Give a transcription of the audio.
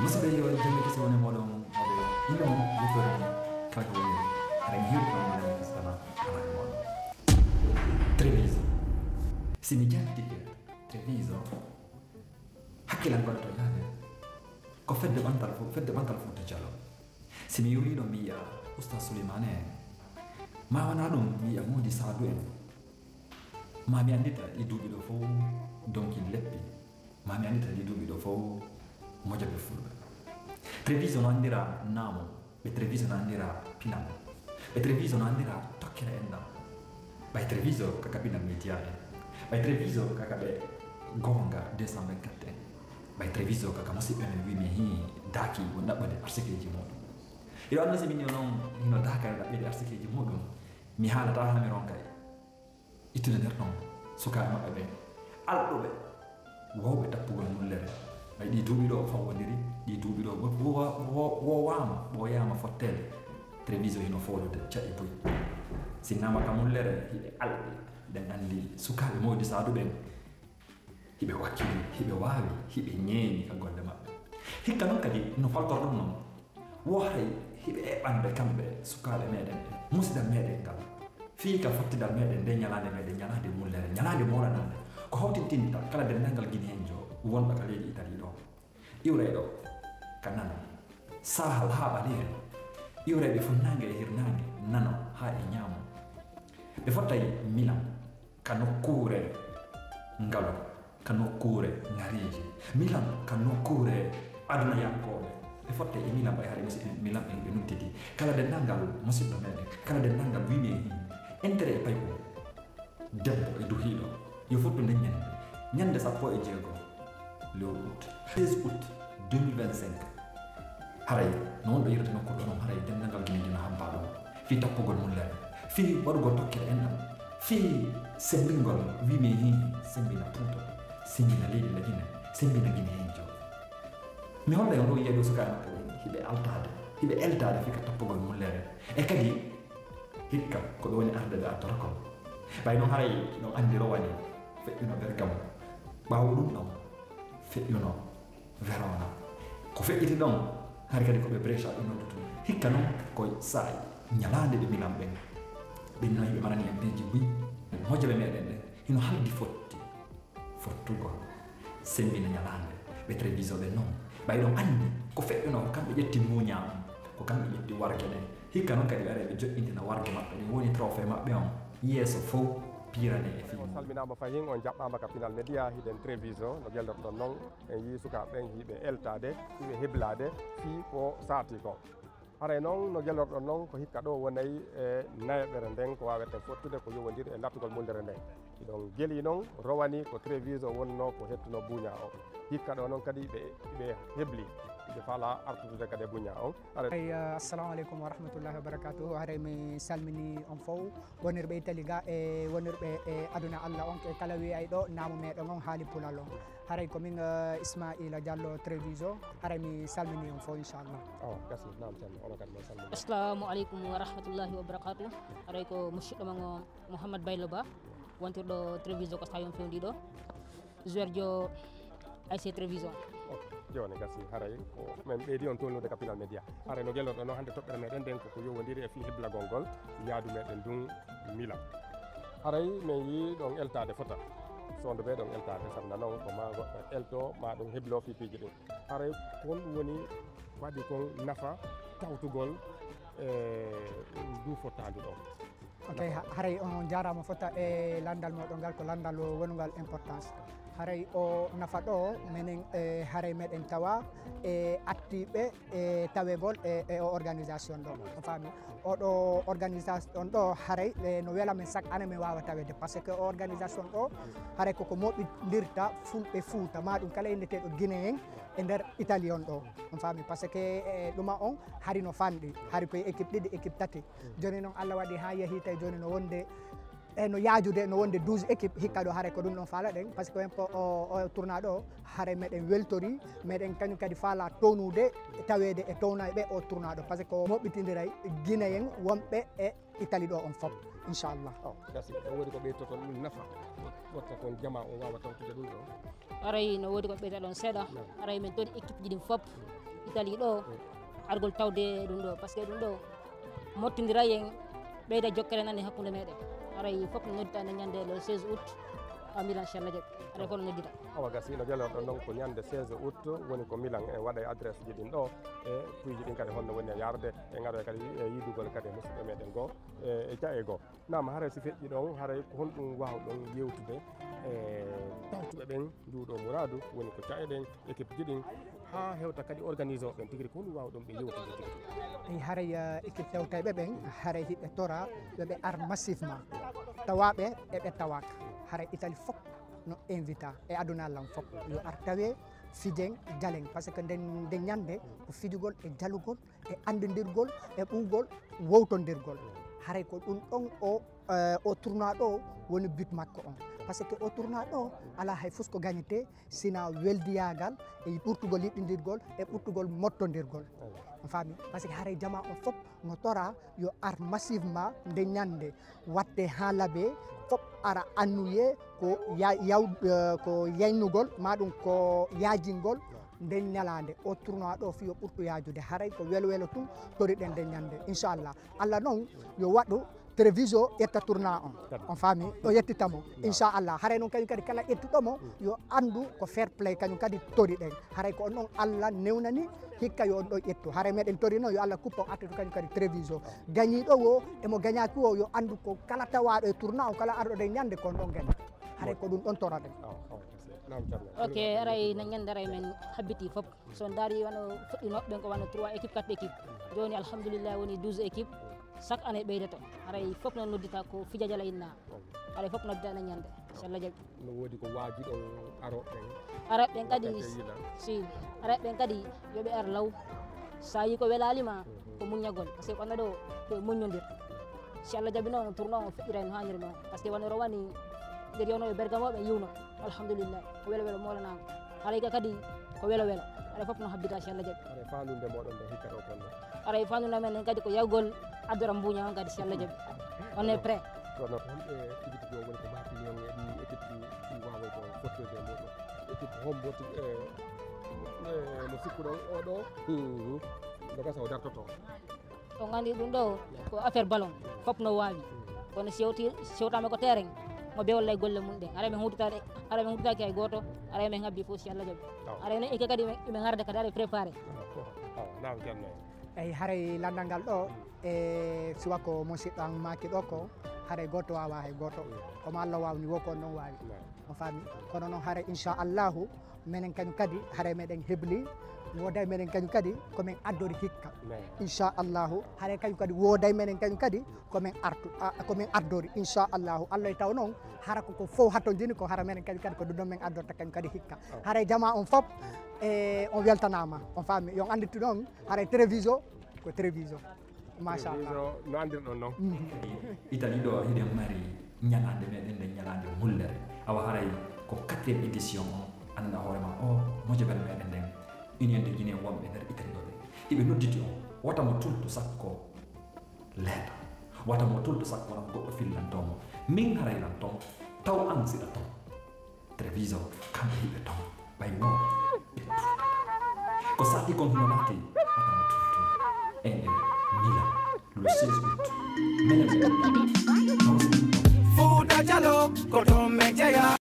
musidɓe yo jande kisi woni moɗon oɓe yimɓe mon yettori kala ko woni aɗa hiwɗi on jande kisi tana alani moɗon Treviso simi jantike Treviso hakkilal gonɗo yaade ko fedde ɓantal Fouta Diallo simi yuriɗo mi yiya oustas Souleymane en ma wona ɗum mi yiya Mody Sadou en ma mi andita ɗi duuɓi ɗo fof donkin leppi ma mi andita ɗi duuɓi ɗo fof moƴoɓe fulɓe Treviso no andira naamo ɓe Treviso no andira pinal ɓe Treviso no andira tokkere enɗam ɓay Treviso kaka pinal média en ɓay Treviso kaka ɓe gonga 224 en ɓay Treviso kaka musidɓe men wi mi hi daaki won ɗaɓɓude article ji muɗum iɗo anndi si min yo noon hino daakare ɗaɓɓede article ji muɗum mi haalata ha mi ronka ittude nder ɗon sukaaɓe maɓɓe ɓe alɗuɓe wowɓe tappugol mullere ay ɗi duuɓi ɗo o fawodiri ɗi duuɓi ɗo wowama ɓooyama fottede Treviso hino folude caɗi boyi sinnama ka mullere hiɓe alɗi ɗen anndi sukaaɓe Mody Sadou ɓen hiɓe wakkili hiɓe waawi hiɓe ñeeñi ka golle maɓɓe hikka noon kadi no faltorɗum noon wo hay hiɓe eɓɓande kamɓe sukaaɓe meɗen ɓe musidal meɗen ngal fii ka fottidal meɗen nde ñalande meɗen ñalande mullere ñalande moranande ko hawtintinta kala denndangal guinéenjo wonɗo ka leydi Italie ɗo iwre ɗo ka nano sahal ha ɓalire iwreɓe funnangue e hirnangue nano ha e ñaamo ɓe fottay Milan ka nokkure ngalo ka nokkure ngareji Milan ka nokkure aduna yankoɓe ɓe fotte e Milan ɓay haare Milan ɓe nuntiti kala denndangal musidɗo meɗen kala denndangal wimi e hin intérêt e payko debbo e duhiɗo yo fottude ñande 16 le août 16 août 2025 haray no wonɗo yirata nokkuɗo noon haray denndangal guineji no hampa ɗum fi tappugol mullere fi waɗugol tokkere enɗam fi sembingol wimi hi sembina Pouta sembina leydi la Guinée sembina Guinée hen jo mi holɗa yon ɗo yiya ɗo sukaɓe maɓɓe ɓe hiɓe eltade fi ka tappugol mullere e kadi hikka ko ɗo woni ardede a torokol ɓay noon haray no andi rowani feƴƴuno Bergamo ɓawo ɗum ɗon feƴƴuno Verona ko feƴƴiti ɗon hari kadi koɓe Brescia ɗo noddutu hikka noon ko saay ñalande ɓe Milan ɓen ɓen no yiɓe marani en beji buy moƴoɓe meɗen ɗe hino haldi fottugol sembina ñalande ɓe Treviso ɓe noon ɓay ɗon andi ko feƴƴuno ko kamɓe ƴetti muñam ko kamɓe ƴetti wargue ɗen hikka noon kadi ɓe ari ɓe joƴƴintina wargue maɓɓe ɗen woni trophée maɓɓe on yeeso fof pirane e film salminama fayin on jaɓɓama ka pinal média hiɗen Treviso no guelɗoɗon noon en yi sukaɓe ɓen hiɓe eltade hiɓe heblade fii ko saati ko haray noon no guelɗoɗon noon ko hikka ɗo wonayi e nayaɓere nden ko wawete fottude ko yowodiri e lattugol mullere nden iɗon gueeli noon rowani ko Treviso wonno ko hettuno buña o hikka ɗo noon kadi ɓe hebli ɓe faala artude kadi buña on assalamu aleykum wa rahmatullahi wa barakatuhu haray mi salmini on fof wonirɓe Italie ga e wonirɓe e aduna Allah on e kala wiyay ɗo naamu meɗen on haali pulal on haray komin Ismaila Diallo Treviso haray mi salmini on fof inchallah gasi nam tan ono kadi mi salmini assalamu aleykum wa rahmatullahi wa barakatuh haray ko musidɗo mon o Mouhammad Baylo Ba wontirɗo Treviso ko tawi on fewdiɗo joueur jo AS Treviso joni gasi haray ko min ɓeydi on tolnude ka pinal média haray no guelɗoɗo noon hannde toɓɓere meɗen nden koko yowodiri e fi heblagol ngol yaadu meɗen ndun Milan haray min yi ɗon eltade fota sonde ɓe ɗon eltade sabna noon ko ma goɗɗo elto ma ɗum heblo fifiji ɗin haray kon ɗum woni waɗi kon nafa tawtugol e ndu fottadu ɗo ok haray on jarama fota e landal moɗon ngal ko landal wongal importance haray o nafa ɗo minen haray meɗen tawa e attiɓe e tawegol e o organisation ɗo o faami oɗo organisation ɗo haray no wela min chaque année min wawa tawede par ce que o organisation ɗo haray koko moɓidirta fulɓe Fouta ma ɗum kala inneteɗo Guinéen e nder Italie on ɗo on faami par ce que ɗuma on hari no fanɗi hari koye équipe ɗiɗi équipe tati joni noon Allah waɗi ha yeehi tawi joni no wonde no yaajude no wonde 12 équipe hikka ɗo haray ko ɗum ɗon faala ɗen par ce que o tournoi ɗo haray meɗen weltori meɗen kañum kadi faala townude tawede e townaɓe ɓe o tournoi ɗo par ce que ko moɓɓitidiray Guinéen wonɓe e Italie ɗo on fof inchallah gasi o woodi ko ɓeytoton ɗum nafa watta kon jama o wawa tawtude ɗum ɗo haray no woodi ko ɓeyta ɗon seeɗa haray min toon équipe ji ɗin fof Italie ɗo argol tawde ɗum ɗo par ce que ɗum ɗo mottodira yen ɓeyda jokkere nane hakkude meɗen aray fof no noddita nde ñande le 16 août a Milan inchallah jaɓi aray fof no noddita awa gasi no jalorɗon ɗon ko ñande 16 août woni ko Milan e waɗa e adresse ji ɗin ɗo e puyji ɗin kadi honno woni e yarde e gaɗo kadi e yidugol kadi e musidɓe meɗen goo e ƴaye goo nam haray so feƴƴi ɗon haray ko honɗum wawɗon yewtude e tawtuɓe ɓen nduɗo mouradu woni ko ƴaye ɗen équipe ji ɗin ha hewta kadi organisé o ɓen tigui ko honɗum wawɗon ɓe yewtude tigui ay haray équipe tewtayɓe ɓen haray hiɓe tora yoɓe ar massivement tawaɓe eɓe tawaka haray Italie fof no invita e aduna lan fof yo ar tawe fijen jalen par ce que nde ñande ko fijugol e jalugol e andidirgol e ɓuugol wowtodirgol haray ko ɗum ɗon o tournoi ɗo woni but makko on par ce que o tournoi ɗo ala hay fus ko gagnete sina weldiyagal e ɓurtugol yiɗɗidirgol e ɓurtugol mottodirgol on faami par ce que haray jama on fof no tora yo ar massivement nde ñande watte ha laaɓe fof ara annuye ko ko yaynugol maɗum ko yajingol nden ñalade o tournoi ɗo fi yo ɓurtu yajude haray ko welo welo tum toriɗen nde ñande inchallah Allah noon yo waɗu Treviso ƴetta tournoi on faami o yettitamo inchallah haray noon kañum kadi kala ƴettuɗomo yo andu ko fair play kañum kadi toriɗen haray ko on ɗon Allah newnani hikka yo on ɗo ƴettu haray meɗen tori noon yo Allah kuppo attetu kañum kadi Treviso gañiɗo o emo gañaki o yo andu ko kala tawaɗo e tournoi o kala arɗo ɗe ñande kon ɗon gaña haray ko ɗum ɗon toraɗen ok aray no ñande aray men habbiti fof so daari wano fuɗɗinoɓe ɓen ko wano 3 équipe 4 équipe joni alhamdulillah woni 12 équipe chaque année ɓeydato haray fof noon noddita ko fijajala inna haray fof noddita no ñande inchallah jaɓi no woodi ko waaji ɗon aroɓe ɓen kadi si aroɓe ɓen kadi yoɓe ar law sa yi ko welalima ko muñagol par ce que ɓanna ɗo ko muñodir inchallah jaɓi noon tournoi o feƴƴira no hanniri noon par ce que wano rowani nder yewnoɓe bergamoɓe yiwno alhamdulillah ko welo welo molanama haray ka kadi ko welo welo aray fof no habbita inchallah jaɓi aray fandude moɗon nde hikka ɗo konno aray fandude men en kadi ko yawgol addora mbuña on kadi inchallah jaɓi on est prêt kono homɓe tigi tigi o woni ko bapillon e ɗi équipe ɗi wawa ko fottode e muɗum équipe homboti mo sikkuɗon oɗo no gasa o dartoto on andi ɗum ɗo ko affaire ballon fof no wawi kono sewtama ko terrain mo be wallay golle mum ɗen ara men hudditaki hay goto ara men habbi fof inchallah jaɓi ara men eke kadi ɓe garde kadi ara préparé nam ceerno eyyi haray landal ngal ɗo e suwa ko musidɗo an maki ɗo ko haray goto wawa hay goto komo Allah wawni wo kon noon wawi on faami kono noon haray inchallahu minen kañum kadi haray meɗen hebli woday menen kañum kadi komin addori hikka inchallahu haray kañum kadi woday menen kañum kadi komin addori inchallahu Allah e taw noon hara koko fof hatto jini ko hara menen kañum kadi ko ɗum ɗon min addorta kañum kadi hikka haray jama on fof e on weltanama on faami yon anditi noon haray Treviso ko Treviso machallah no andirɗon noon Italie ɗo hiɗen mari ñalande meɗen nde ñalande mullere awa haray ko 4e édition o anda hoorema o mojobel meɗen nden union de Guinée wonɓe nder Italie ɗo ɓe iɓe nodditi o wata mo tulto sakko leeɗa wata mo tulto sakko wona goɗɗo fillantomo min haray lan ton taw an siɗa ton Treviso kamɓe hiɓe ton ɓay wo ɓe turta ko sati kon hono nati wata mo tulto en Milan le 16 août menen